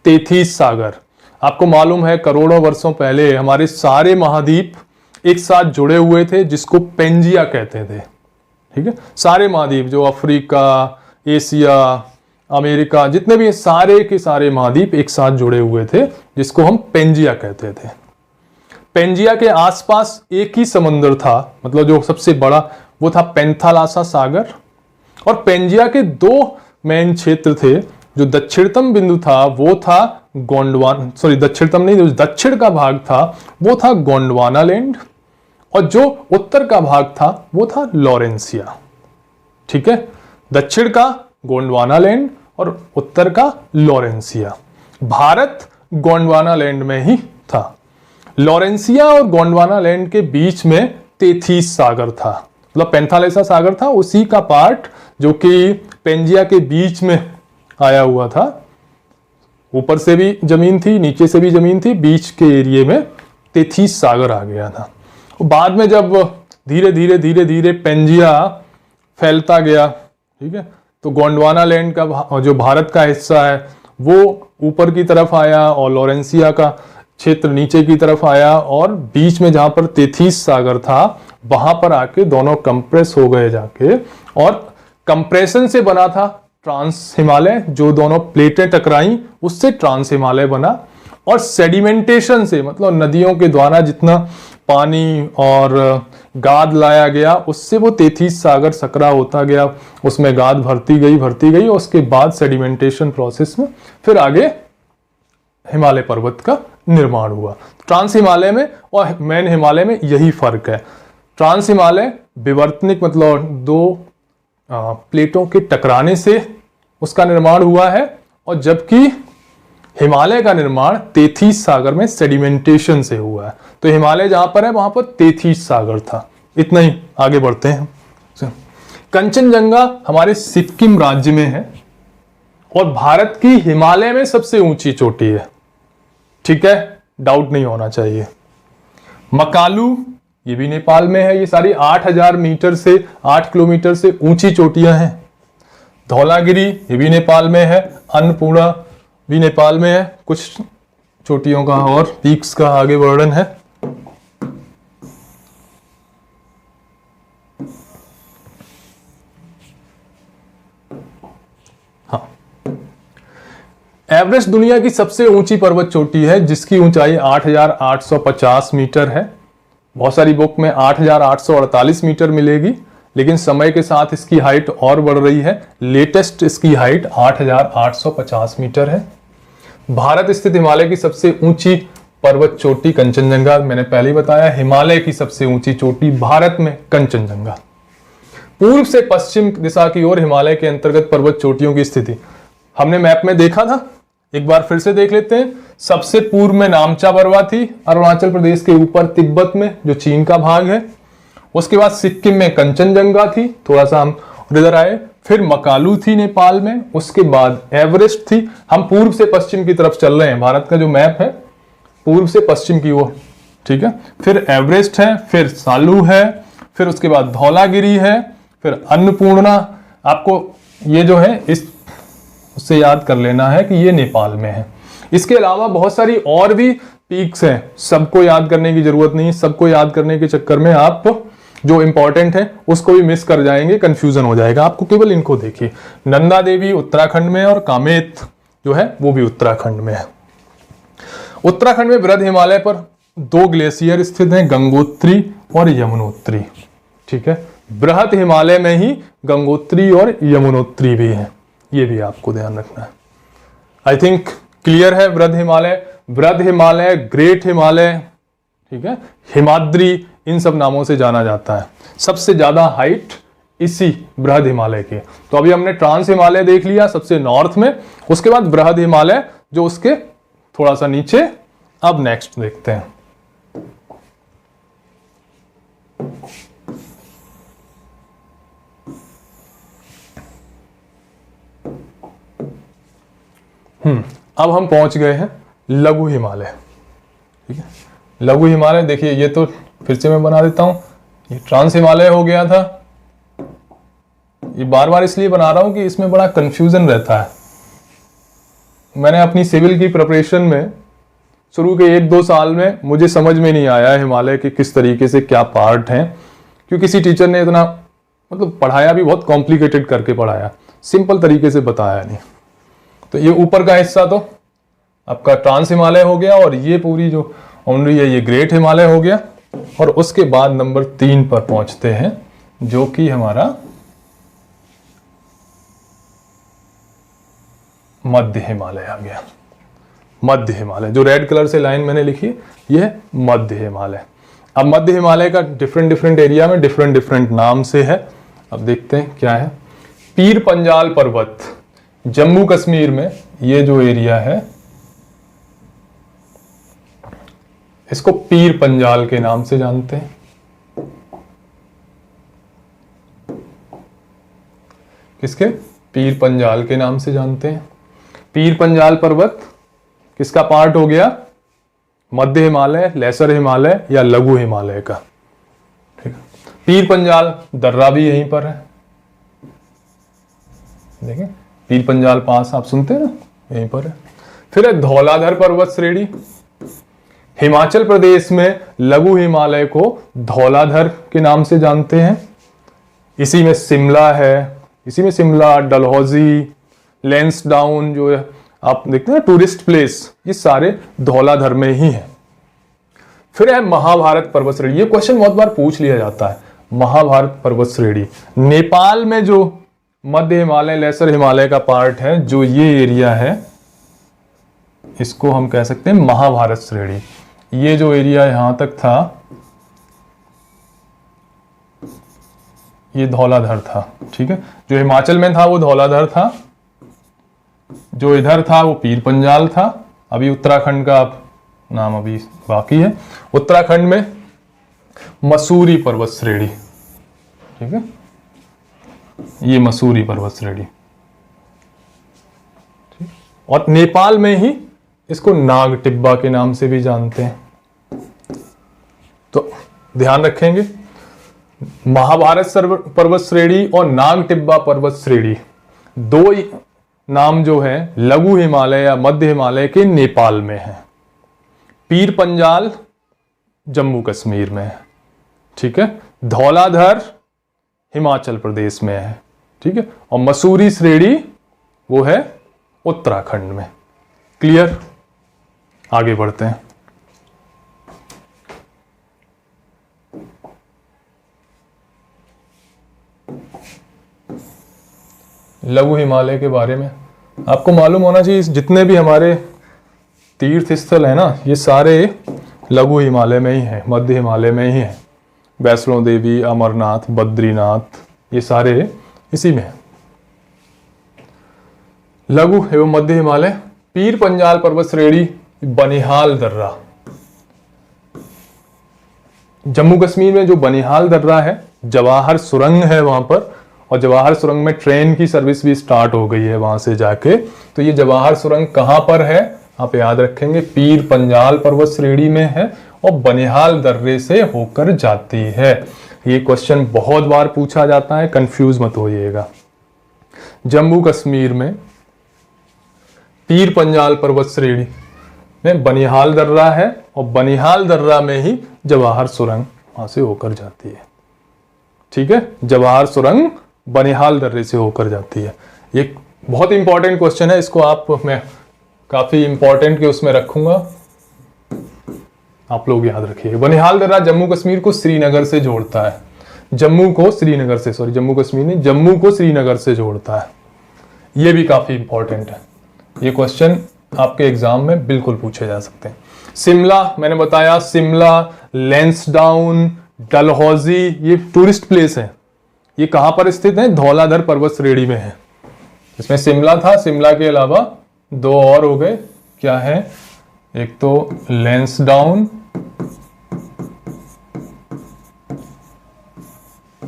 तेथीस सागर, आपको मालूम है करोड़ों वर्षों पहले हमारे सारे महाद्वीप एक साथ जुड़े हुए थे, जिसको पेंजिया कहते थे, ठीक है। सारे महाद्वीप जो अफ्रीका, एशिया, अमेरिका, जितने भी सारे के सारे महाद्वीप एक साथ जुड़े हुए थे, जिसको हम पेंजिया कहते थे। पेंजिया के आसपास एक ही समुद्र था, मतलब जो सबसे बड़ा वो था पेंथालासा सागर। और पेंजिया के 2 मेन क्षेत्र थे। जो दक्षिणतम बिंदु था वो था गोंडवाना, सॉरी दक्षिणतम नहीं, जो दक्षिण का भाग था वो था गोंडवाना लैंड, और जो उत्तर का भाग था वो था लॉरेंसिया, ठीक है। दक्षिण का गोंडवाना लैंड और उत्तर का लॉरेंसिया। भारत गोंडवाना लैंड में ही था। लॉरेंसिया और गोंडवाना लैंड के बीच में तेथीस सागर था, मतलब पेंथालेसा सागर था, उसी का पार्ट जो कि पेंजिया के बीच में आया हुआ था, ऊपर से भी जमीन थी, नीचे से भी जमीन थी, बीच के एरिया में तेथीस सागर आ गया था। बाद में जब धीरे धीरे धीरे धीरे पेंजिया फैलता गया, ठीक है, तो गोंडवाना लैंड का जो भारत का हिस्सा है वो ऊपर की तरफ आया और लॉरेंसिया का क्षेत्र नीचे की तरफ आया, और बीच में जहां पर तेथीस सागर था वहां पर आके दोनों कंप्रेस हो गए जाके, और कंप्रेशन से बना था ट्रांस हिमालय, जो दोनों प्लेटें टकराई उससे ट्रांस हिमालय बना, और सेडिमेंटेशन से मतलब नदियों के द्वारा जितना पानी और गाद लाया गया उससे वो तेथीस सागर सकरा होता गया, उसमें गाद भरती गई, और उसके बाद सेडिमेंटेशन प्रोसेस में फिर आगे हिमालय पर्वत का निर्माण हुआ। ट्रांस हिमालय में और मेन हिमालय में यही फर्क है। ट्रांस हिमालय विवर्तनिक मतलब दो प्लेटों के टकराने से उसका निर्माण हुआ है, और जबकि हिमालय का निर्माण तेथीस सागर में सेडिमेंटेशन से हुआ है। तो हिमालय जहां पर है वहां पर तेथीस सागर था। इतना ही, आगे बढ़ते हैं। कंचनजंगा हमारे सिक्किम राज्य में है और भारत की हिमालय में सबसे ऊंची चोटी है, ठीक है, डाउट नहीं होना चाहिए। मकालू ये भी नेपाल में है। ये सारी 8000 मीटर से 8 किलोमीटर से ऊंची चोटियां हैं। धौलागिरी ये भी नेपाल में है। अन्नपूर्णा भी नेपाल में है। कुछ चोटियों का और पीक्स का आगे वर्णन है। हाँ, एवरेस्ट दुनिया की सबसे ऊंची पर्वत चोटी है जिसकी ऊंचाई 8850 मीटर है। बहुत सारी बुक में 8848 मीटर मिलेगी, लेकिन समय के साथ इसकी हाइट और बढ़ रही है। लेटेस्ट इसकी हाइट 8850 मीटर है। भारत स्थित हिमालय की सबसे ऊंची पर्वत चोटी कंचनजंगा, मैंने पहले ही बताया। हिमालय की सबसे ऊंची चोटी भारत में कंचनजंगा। पूर्व से पश्चिम दिशा की ओर हिमालय के अंतर्गत पर्वत चोटियों की स्थिति हमने मैप में देखा था, एक बार फिर से देख लेते हैं। सबसे पूर्व में नामचा बरवा थी अरुणाचल प्रदेश के ऊपर तिब्बत में, जो चीन का भाग है। उसके बाद सिक्किम में कंचनजंगा थी, थोड़ा सा हम इधर आए। फिर मकालू थी नेपाल में। उसके बाद एवरेस्ट थी। हम पूर्व से पश्चिम की तरफ चल रहे हैं, भारत का जो मैप है पूर्व से पश्चिम की ओर, ठीक है। फिर एवरेस्ट है, फिर सालू है, फिर उसके बाद धौलागिरी है, फिर अन्नपूर्णा। आपको ये जो है इस उससे याद कर लेना है कि ये नेपाल में है। इसके अलावा बहुत सारी और भी पीक्स हैं, सबको याद करने की जरूरत नहीं। सबको याद करने के चक्कर में आप जो इंपॉर्टेंट है उसको भी मिस कर जाएंगे, कंफ्यूजन हो जाएगा आपको। केवल इनको देखिए। नंदा देवी उत्तराखंड में और कामेत जो है वो भी उत्तराखंड में है। उत्तराखंड में बृहद हिमालय पर 2 ग्लेशियर स्थित हैं, गंगोत्री और यमुनोत्री, ठीक है। बृहद हिमालय में ही गंगोत्री और यमुनोत्री भी है, ये भी आपको ध्यान रखना है। आई थिंक क्लियर है। बृहद हिमालय, ग्रेट हिमालय, ठीक है, हिमाद्री, इन सब नामों से जाना जाता है। सबसे ज्यादा हाइट इसी बृहद हिमालय की। तो अभी हमने ट्रांस हिमालय देख लिया सबसे नॉर्थ में, उसके बाद बृहद हिमालय जो उसके थोड़ा सा नीचे। अब नेक्स्ट देखते हैं। अब हम पहुंच गए हैं लघु हिमालय, ठीक है। लघु हिमालय देखिए, ये तो फिर से मैं बना देता हूं। ये ट्रांस हिमालय हो गया था। ये बार बार इसलिए बना रहा हूं कि इसमें बड़ा कंफ्यूजन रहता है। मैंने अपनी सिविल की प्रिपरेशन में शुरू के 1-2 साल में मुझे समझ में नहीं आया हिमालय के किस तरीके से क्या पार्ट हैं, क्योंकि किसी टीचर ने इतना मतलब पढ़ाया भी बहुत कॉम्प्लिकेटेड करके पढ़ाया, सिंपल तरीके से बताया नहीं। तो ये ऊपर का हिस्सा तो आपका ट्रांस हिमालय हो गया, और ये पूरी जो बाउंड्री है ये ग्रेट हिमालय हो गया। और उसके बाद नंबर 3 पर पहुंचते हैं, जो कि हमारा मध्य हिमालय आ गया। मध्य हिमालय, जो रेड कलर से लाइन मैंने लिखी, ये मध्य हिमालय। अब मध्य हिमालय का डिफरेंट एरिया में डिफरेंट नाम से है। अब देखते हैं क्या है। पीर पंजाल पर्वत, जम्मू कश्मीर में ये जो एरिया है इसको पीर पंजाल के नाम से जानते हैं। किसके? पीर पंजाल के नाम से जानते हैं। पीर पंजाल पर्वत किसका पार्ट हो गया? मध्य हिमालय, लेसर हिमालय या लघु हिमालय का। ठीक है, पीर पंजाल दर्रा भी यहीं पर है, देखिए पीर पंजाल पास आप सुनते हैं ना, यहीं पर है। फिर है धौलाधर पर्वत श्रेणी। हिमाचल प्रदेश में लघु हिमालय को धौलाधर के नाम से जानते हैं। इसी में शिमला है, इसी में शिमला, डलहौजी, लैंसडाउन जो है आप देखते हैं टूरिस्ट प्लेस, ये सारे धौलाधर में ही है। फिर है महाभारत पर्वत श्रेणी। ये क्वेश्चन बहुत बार पूछ लिया जाता है, महाभारत पर्वत श्रेणी। नेपाल में जो मध्य हिमालय, लेसर हिमालय का पार्ट है, जो ये एरिया है, इसको हम कह सकते हैं महाभारत श्रेणी। ये जो एरिया यहां तक था, ये धौलाधर था। ठीक है, जो हिमाचल में था वो धौलाधर था, जो इधर था वो पीर पंजाल था। अभी उत्तराखंड का नाम अभी बाकी है। उत्तराखंड में मसूरी पर्वत श्रेणी। ठीक है, ये मसूरी पर्वत श्रेणी। और नेपाल में ही इसको नाग टिब्बा के नाम से भी जानते हैं। तो ध्यान रखेंगे, महाभारत पर्वत श्रेणी और नाग टिब्बा पर्वत श्रेणी दो नाम जो है लघु हिमालय या मध्य हिमालय के नेपाल में है। पीर पंजाल जम्मू कश्मीर में है। ठीक है, धौलाधर हिमाचल प्रदेश में है। ठीक है, और मसूरी श्रेणी वो है उत्तराखंड में। क्लियर? आगे बढ़ते हैं। लघु हिमालय के बारे में आपको मालूम होना चाहिए, जितने भी हमारे तीर्थ स्थल है ना, ये सारे लघु हिमालय में ही है, मध्य हिमालय में ही है। वैष्णो देवी, अमरनाथ, बद्रीनाथ, ये सारे इसी में है। लघु एवं मध्य हिमालय। पीर पंजाल पर्वत श्रेणी, बनिहाल दर्रा। जम्मू कश्मीर में जो बनिहाल दर्रा है, जवाहर सुरंग है वहां पर, और जवाहर सुरंग में ट्रेन की सर्विस भी स्टार्ट हो गई है वहां से जाके। तो ये जवाहर सुरंग कहां पर है आप याद रखेंगे, पीर पंजाल पर्वत श्रेणी में है और बनिहाल दर्रे से होकर जाती है। ये क्वेश्चन बहुत बार पूछा जाता है, कंफ्यूज मत होइएगा। जम्मू कश्मीर में पीर पंजाल पर्वत श्रेणी में बनिहाल दर्रा है और बनिहाल दर्रा में ही जवाहर सुरंग वहां से होकर जाती है। ठीक है, जवाहर सुरंग बनिहाल दर्रे से होकर जाती है। ये बहुत इंपॉर्टेंट क्वेश्चन है, इसको आप मैं काफी इंपॉर्टेंट के उसमें रखूंगा, आप लोग याद रखिए। बनिहाल दर्रा जम्मू कश्मीर को श्रीनगर से जोड़ता है। जम्मू को श्रीनगर से, सॉरी जम्मू कश्मीर नहीं, जम्मू को श्रीनगर से जोड़ता है। ये भी काफी इंपॉर्टेंट है, ये क्वेश्चन आपके एग्जाम में बिल्कुल पूछे जा सकते हैं। शिमला मैंने बताया, शिमला, लैंसडाउन, डलहौजी, ये टूरिस्ट प्लेस है। ये कहां पर स्थित है? धौलाधर पर्वत श्रेणी में है। इसमें शिमला था, शिमला के अलावा दो और हो गए, क्या है? एक तो लैंसडाउन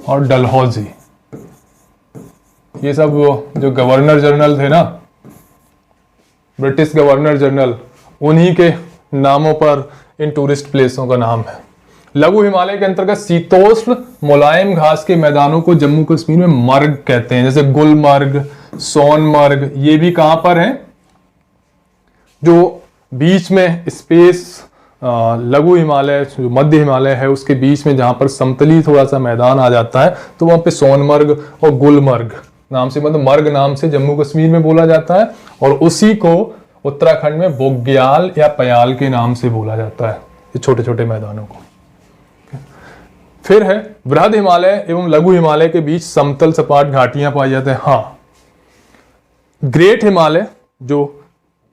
और डलहौजी। ये सब जो गवर्नर जनरल थे ना, ब्रिटिश गवर्नर जनरल, उन्हीं के नामों पर इन टूरिस्ट प्लेसों का नाम है। लघु हिमालय के अंतर्गत शीतोष्ण मुलायम घास के मैदानों को जम्मू कश्मीर में मर्ग कहते हैं, जैसे गुलमर्ग, सोनमर्ग, ये भी कहां पर है? जो बीच में स्पेस लघु हिमालय, जो मध्य हिमालय है उसके बीच में जहां पर समतली थोड़ा सा मैदान आ जाता है, तो वहां पे सोनमर्ग और गुलमर्ग नाम से, मतलब मर्ग नाम से जम्मू कश्मीर में बोला जाता है, और उसी को उत्तराखंड में बोग्याल या पयाल के नाम से बोला जाता है, ये छोटे छोटे मैदानों को। फिर है बृहद हिमालय एवं लघु हिमालय के बीच समतल सपाट घाटियां पाई जाती हैं। हाँ, ग्रेट हिमालय, जो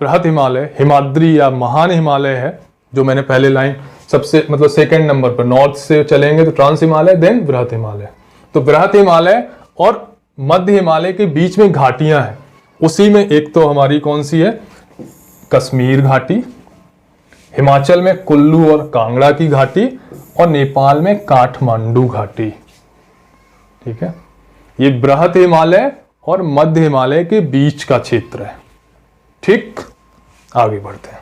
बृहद हिमालय, हिमाद्री या महान हिमालय है, जो मैंने पहले लाइन सबसे मतलब सेकंड नंबर पर, नॉर्थ से चलेंगे तो ट्रांस हिमालय, देन बृहद हिमालय। तो बृहद हिमालय और मध्य हिमालय के बीच में घाटियां हैं। उसी में एक तो हमारी कौन सी है? कश्मीर घाटी, हिमाचल में कुल्लू और कांगड़ा की घाटी, और नेपाल में काठमांडू घाटी। ठीक है, ये बृहद हिमालय और मध्य हिमालय के बीच का क्षेत्र है। ठीक। ठीक आगे बढ़ते हैं।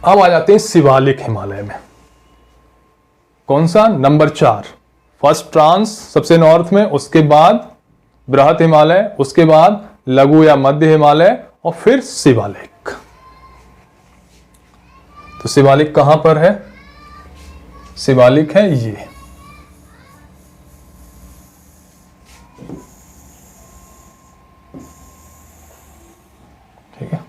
अब आ जाते हैं शिवालिक हिमालय में। कौन सा? नंबर 4, फर्स्ट ट्रांस सबसे नॉर्थ में, उसके बाद बृहत हिमालय, उसके बाद लघु या मध्य हिमालय और फिर शिवालिक। तो शिवालिक कहां पर है? शिवालिक है ये, ठीक है।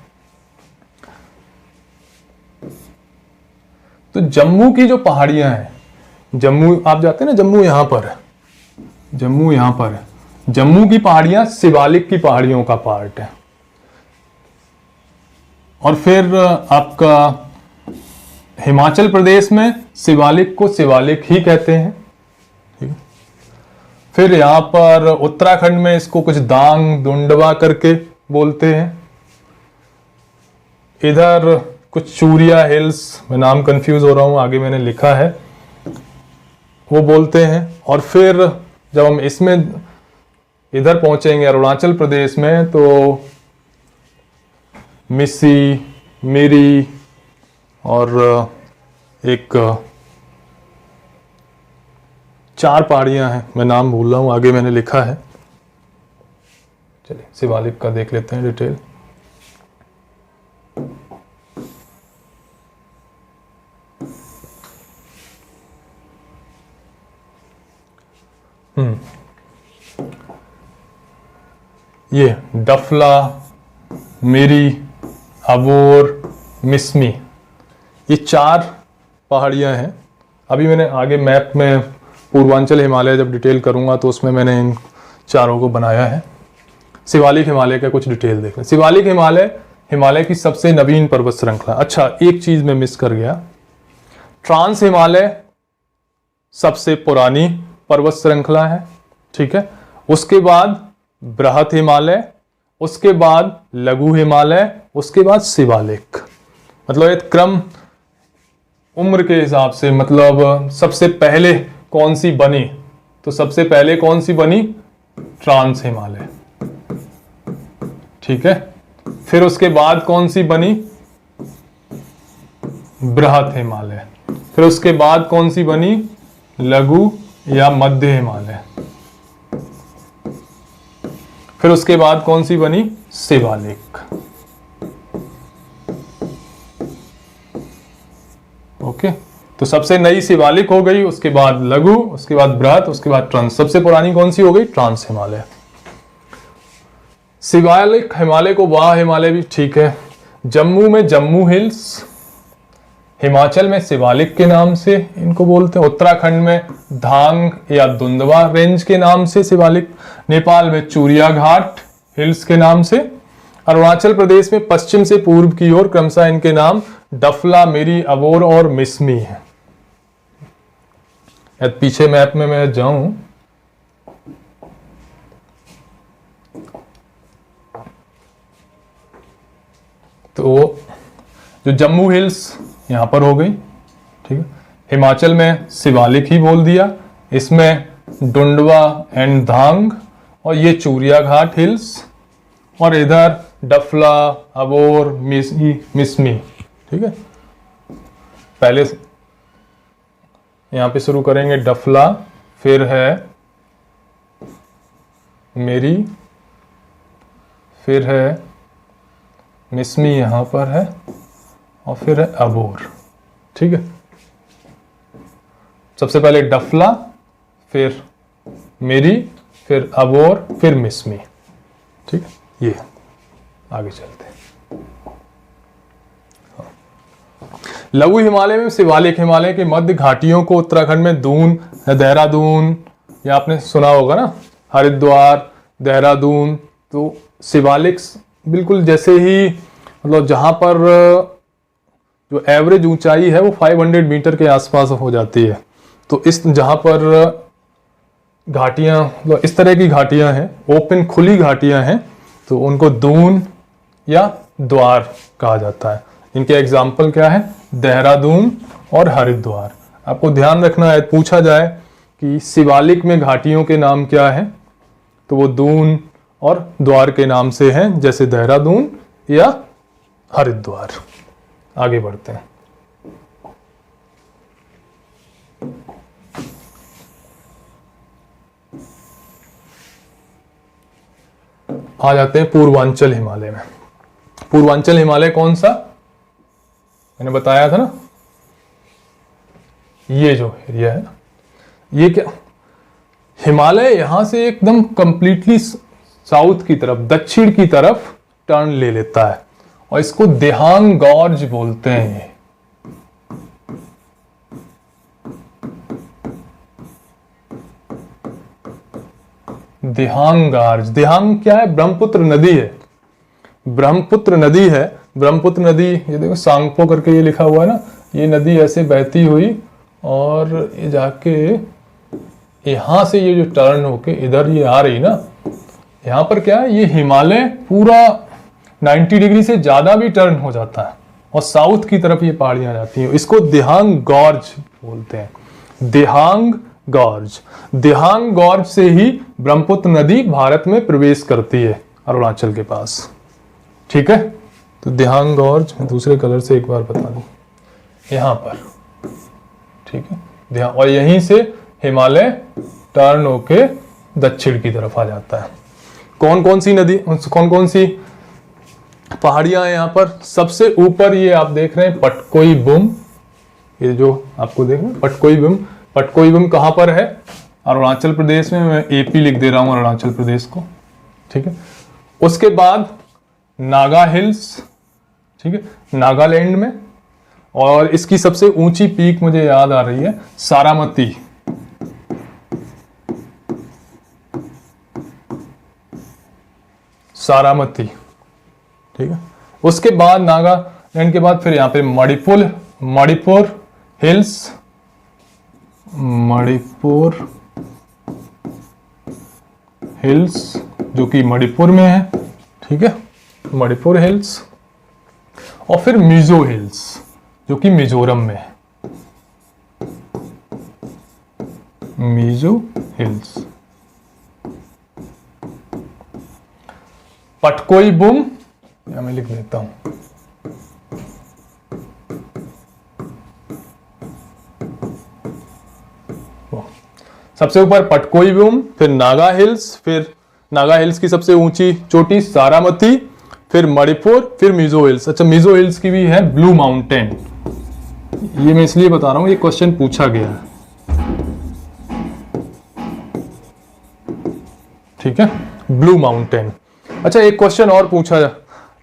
तो जम्मू की जो पहाड़ियां हैं, जम्मू आप जाते हैं ना, जम्मू यहां पर है, जम्मू यहां पर है, जम्मू की पहाड़ियां शिवालिक की पहाड़ियों का पार्ट है। और फिर आपका हिमाचल प्रदेश में शिवालिक को शिवालिक ही कहते हैं, ठीक है। फिर यहां पर उत्तराखंड में इसको कुछ दांग दुंडवा करके बोलते हैं। इधर कुछ चूरिया हिल्स, मैं नाम कंफ्यूज हो रहा हूं, आगे मैंने लिखा है, वो बोलते हैं। और फिर जब हम इसमें इधर पहुंचेंगे अरुणाचल प्रदेश में, तो मिसी, मिरी और एक 4 पहाड़ियां हैं, मैं नाम भूल रहा हूं, आगे मैंने लिखा है। चलिए शिवालिक का देख लेते हैं डिटेल। ये डफला, मिरी, अबोर, मिसमी, ये 4 पहाड़ियां हैं। अभी मैंने आगे मैप में पूर्वांचल हिमालय जब डिटेल करूंगा तो उसमें मैंने इन 4 को बनाया है। शिवालिक हिमालय का कुछ डिटेल देख लें। शिवालिक हिमालय हिमालय की सबसे नवीन पर्वत श्रृंखला। अच्छा, एक चीज मैं मिस कर गया, ट्रांस हिमालय सबसे पुरानी पर्वत श्रृंखला है, ठीक है। उसके बाद बृहत हिमालय, उसके बाद लघु हिमालय, उसके बाद शिवालिक। मतलब एक क्रम उम्र के हिसाब से, मतलब सबसे पहले कौन सी बनी, तो सबसे पहले कौन सी बनी? ट्रांस हिमालय, ठीक है। फिर उसके बाद कौन सी बनी? बृहत हिमालय। फिर उसके बाद कौन सी बनी? लघु या मध्य हिमालय। फिर उसके बाद कौन सी बनी? शिवालिक। ओके, तो सबसे नई शिवालिक हो गई, उसके बाद लघु, उसके बाद बृहत, उसके बाद ट्रांस। सबसे पुरानी कौन सी हो गई? ट्रांस हिमालय। शिवालिक हिमालय को वाह हिमालय भी ठीक है। जम्मू में जम्मू हिल्स, हिमाचल में शिवालिक के नाम से इनको बोलते हैं। उत्तराखंड में धांग या दुंदवा रेंज के नाम से शिवालिक। नेपाल में चूरिया घाट हिल्स के नाम से। अरुणाचल प्रदेश में पश्चिम से पूर्व की ओर क्रमशः इनके नाम डफला, मिरी, अबोर और मिसमी है। पीछे मैप में मैं जाऊं तो जो जम्मू हिल्स यहां पर हो गई, ठीक है। हिमाचल में शिवालिक ही बोल दिया, इसमें डुंडवा एंड धांग, और ये चूरिया घाट हिल्स, और इधर डफला, अबोर, मिसमी, ठीक है। पहले यहां पे शुरू करेंगे डफला, फिर है मेरी, फिर है मिसमी यहां पर है, और फिर है अबोर, ठीक है। सबसे पहले डफला, फिर मेरी, फिर अबोर, फिर मिसमी, ठीक है। ये आगे चलते हैं। लघु हिमालय में शिवालिक हिमालय के मध्य घाटियों को उत्तराखंड में दून, देहरादून, या आपने सुना होगा ना, हरिद्वार, देहरादून, तो शिवालिक बिल्कुल जैसे ही, मतलब जहां पर जो एवरेज ऊंचाई है वो 500 मीटर के आसपास हो जाती है। तो इस जहां पर घाटियां, मतलब इस तरह की घाटियां हैं, ओपन खुली घाटियां हैं, तो उनको दून या द्वार कहा जाता है। इनके एग्जाम्पल क्या है? देहरादून और हरिद्वार। आपको ध्यान रखना है, पूछा जाए कि शिवालिक में घाटियों के नाम क्या हैं, तो वो दून और द्वार के नाम से हैं, जैसे देहरादून या हरिद्वार। आगे बढ़ते हैं। आ जाते हैं पूर्वांचल हिमालय में। पूर्वांचल हिमालय कौन सा, मैंने बताया था ना, ये जो एरिया है ना, ये क्या, हिमालय यहां से एकदम कंप्लीटली साउथ की तरफ, दक्षिण की तरफ टर्न ले लेता है और इसको देहांग गॉर्ज बोलते हैं। देहांग गॉर्ज, देहांग क्या है, ब्रह्मपुत्र नदी है, ब्रह्मपुत्र नदी है। ब्रह्मपुत्र नदी, ये देखो सांगपो करके ये लिखा हुआ है ना, ये नदी ऐसे बहती हुई और ये जाके यहां से ये जो टर्न होके इधर ये आ रही ना, यहां पर क्या है, ये हिमालय पूरा 90 डिग्री से ज्यादा भी टर्न हो जाता है और साउथ की तरफ ये पहाड़ियां जाती हैं। इसको देहांग गॉर्ज बोलते हैं, देहांग गॉर्ज। देहांग गॉर्ज से ही ब्रह्मपुत्र नदी भारत में प्रवेश करती है अरुणाचल के पास। ठीक है, तो देहांग गॉर्ज दूसरे कलर से एक बार बता दूं, यहां पर, ठीक है, ध्यान, और यहीं से हिमालय टर्न होके दक्षिण की तरफ आ जाता है। कौन कौन सी नदी, कौन कौन सी पहाड़ियां हैं यहाँ पर, सबसे ऊपर ये आप देख रहे हैं पटकोई बुम, ये जो आपको देख रहे हैं पटकोई बुम। पटकोई बुम कहां पर है, अरुणाचल प्रदेश में, मैं एपी लिख दे रहा हूं अरुणाचल प्रदेश को, ठीक है। उसके बाद नागा हिल्स, ठीक है, नागालैंड में, और इसकी सबसे ऊंची पीक मुझे याद आ रही है सारामती, सारामती, ठीक है। उसके बाद नागालैंड के बाद फिर यहाँ पे मणिपुर हिल्स, मणिपुर हिल्स जो कि मणिपुर में है, ठीक है, मणिपुर हिल्स, और फिर मिजो हिल्स जो कि मिजोरम में है, मिजो हिल्स। पटकोई बुम या मैं लिख देता हूं, सबसे ऊपर पटकोई बुम, फिर नागा हिल्स, फिर नागा हिल्स की सबसे ऊंची चोटी सारामती, फिर मणिपुर, फिर मिजो हिल्स। अच्छा, मिजो हिल्स की भी है ब्लू माउंटेन, ये मैं इसलिए बता रहा हूं, ये क्वेश्चन पूछा गया है, ठीक है, ब्लू माउंटेन। अच्छा, एक क्वेश्चन और पूछा,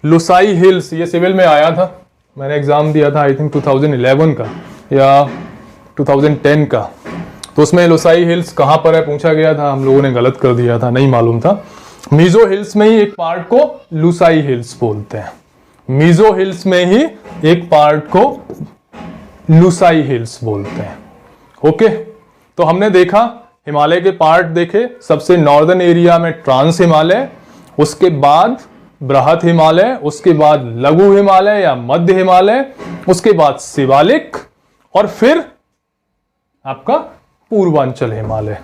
लुसाई हिल्स, ये सिविल में आया था, मैंने एग्जाम दिया था आई थिंक 2011 का या 2010 का, तो उसमें लुसाई हिल्स कहां पर है पूछा गया था, हम लोगों ने गलत कर दिया था, नहीं मालूम था। मिजो हिल्स में ही एक पार्ट को लुसाई हिल्स बोलते हैं, मिजो हिल्स में ही एक पार्ट को लुसाई हिल्स बोलते हैं। ओके, तो हमने देखा हिमालय के पार्ट देखे, सबसे नॉर्दर्न एरिया में ट्रांस हिमालय, उसके बाद बृहत हिमालय, उसके बाद लघु हिमालय या मध्य हिमालय, उसके बाद शिवालिक, और फिर आपका पूर्वांचल हिमालय।